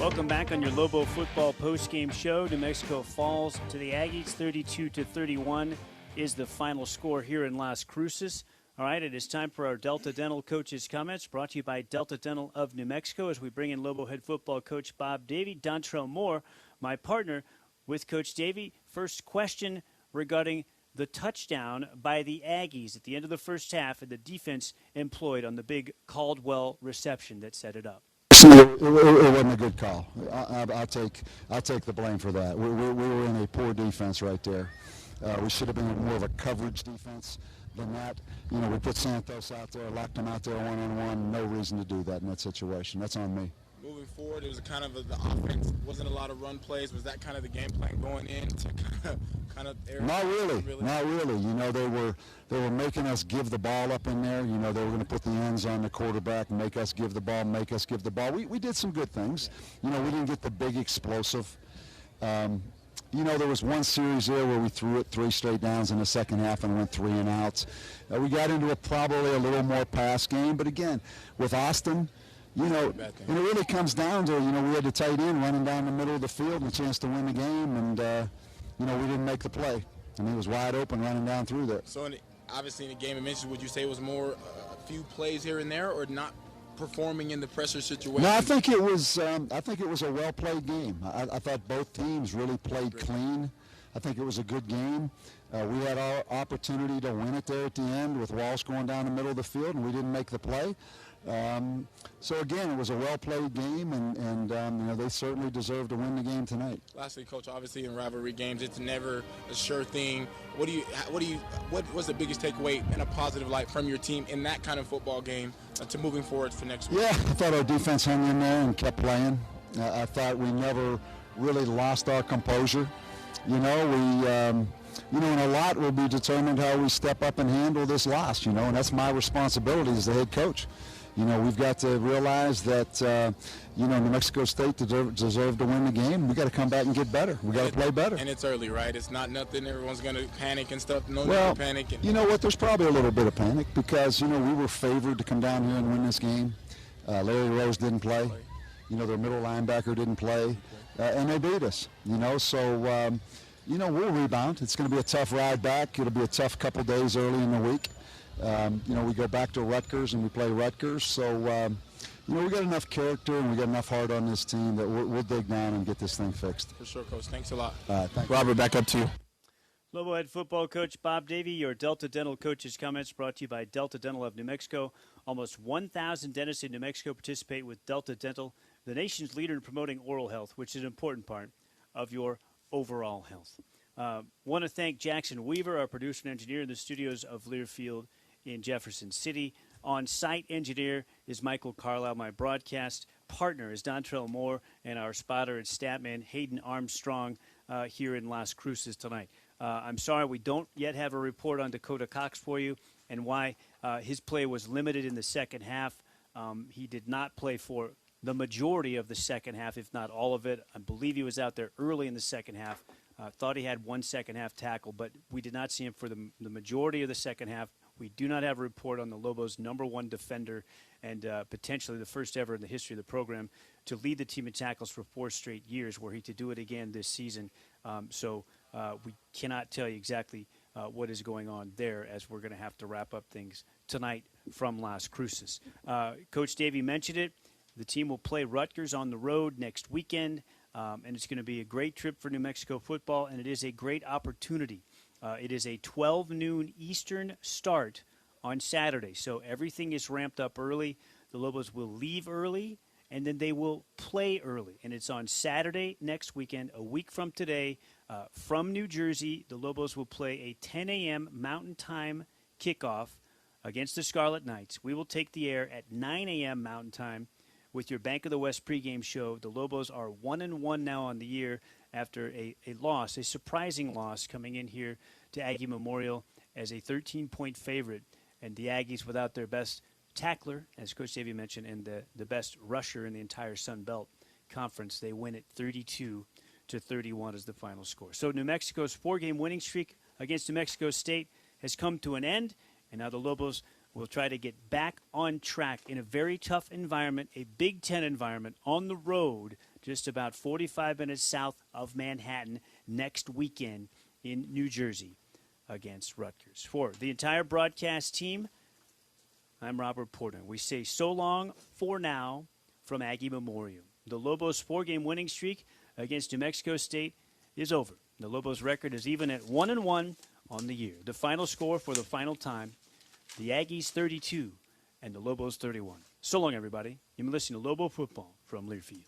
Welcome back on your Lobo football postgame show. New Mexico falls to the Aggies, 32-31 is the final score here in Las Cruces. All right, it is time for our Delta Dental coaches' comments, brought to you by Delta Dental of New Mexico, as we bring in Lobo head football coach Bob Davie. Dontrell Moore, my partner with Coach Davie. First question regarding the touchdown by the Aggies at the end of the first half and the defense employed on the big Caldwell reception that set it up. It wasn't a good call. I'll take the blame for that. We were in a poor defense right there. We should have been in more of a coverage defense than that. You know, we put Santos out there, locked him out there one-on-one. No reason to do that in that situation. That's on me. Moving forward, it was kind of the offense wasn't a lot of run plays. Was that kind of the game plan going in to kind of Not really. You know, they were making us give the ball up in there. You know, they were going to put the ends on the quarterback, make us give the ball. We did some good things. You know, we didn't get the big explosive. You know, there was one series there where we threw it 3 straight downs in the second half and went 3 and outs. We got into probably a little more pass game, but again, with Austin, you know, and it really comes down to, you know, we had the tight end running down the middle of the field and a chance to win the game, and, you know, we didn't make the play. And he was wide open running down through there. So, obviously, in the game, would you say it was more a few plays here and there, or not performing in the pressure situation? No, I think it was a well-played game. I thought both teams really played clean. I think it was a good game. We had our opportunity to win it there at the end with Walsh going down the middle of the field, and we didn't make the play. So again, it was a well-played game, and you know, they certainly deserve to win the game tonight. Lastly, Coach, obviously in rivalry games, it's never a sure thing. What was the biggest takeaway in a positive light from your team in that kind of football game to moving forward for next week? Yeah, I thought our defense hung in there and kept playing. I thought we never really lost our composure. You know, you know, and a lot will be determined how we step up and handle this loss, you know, and that's my responsibility as the head coach. You know, we've got to realize that, you know, New Mexico State deserve to win the game. We've got to come back and get better. We've got to play better. And it's early, right? It's not nothing. Everyone's going to panic and stuff. No need to panic. You know what? There's probably a little bit of panic because, you know, we were favored to come down here and win this game. Larry Rose didn't play. You know, their middle linebacker didn't play. And they beat us, you know. So, you know, we'll rebound. It's going to be a tough ride back. It'll be a tough couple days early in the week. You know, we go back to Rutgers and we play Rutgers. So, you know, we got enough character and we got enough heart on this team that we'll dig down and get this thing fixed. For sure, Coach. Thanks a lot. Thanks. Robert, back up to you. Lobo head football coach Bob Davie, your Delta Dental coaches' comments brought to you by Delta Dental of New Mexico. Almost 1,000 dentists in New Mexico participate with Delta Dental, the nation's leader in promoting oral health, which is an important part of your overall health. Want to thank Jackson Weaver, our producer and engineer in the studios of Learfield in Jefferson City. On-site engineer is Michael Carlisle. My broadcast partner is Dontrell Moore, and our spotter and statman Hayden Armstrong here in Las Cruces tonight. I'm sorry we don't yet have a report on Dakota Cox for you and why his play was limited in the second half. He did not play for the majority of the second half, if not all of it. I believe he was out there early in the second half. Thought he had 1 second-half tackle, but we did not see him for the majority of the second half. We do not have a report on the Lobos' #1 defender and potentially the first ever in the history of the program to lead the team in tackles for 4 straight years, were he to do it again this season. So we cannot tell you exactly what is going on there, as we're going to have to wrap up things tonight from Las Cruces. Coach Davie mentioned it. The team will play Rutgers on the road next weekend, and it's going to be a great trip for New Mexico football, and it is a great opportunity. It is a 12 noon Eastern start on Saturday, so everything is ramped up early. The Lobos will leave early, and then they will play early. And it's on Saturday next weekend, a week from today, from New Jersey. The Lobos will play a 10 a.m. Mountain Time kickoff against the Scarlet Knights. We will take the air at 9 a.m. Mountain Time with your Bank of the West pregame show. The Lobos are 1-1 now on the year after a loss, a surprising loss, coming in here to Aggie Memorial as a 13-point favorite. And the Aggies without their best tackler, as Coach Davie mentioned, and the best rusher in the entire Sun Belt Conference, they win it 32-31 as the final score. So New Mexico's 4-game winning streak against New Mexico State has come to an end, and now the Lobos will will try to get back on track in a very tough environment, a Big Ten environment, on the road, just about 45 minutes south of Manhattan next weekend in New Jersey against Rutgers. For the entire broadcast team, I'm Robert Porter. We say so long for now from Aggie Memorial. The Lobos' 4-game winning streak against New Mexico State is over. The Lobos' record is even at 1-1 on the year. The final score for the final time, the Aggies 32 and the Lobos 31. So long, everybody. You've been listening to Lobo Football from Learfield.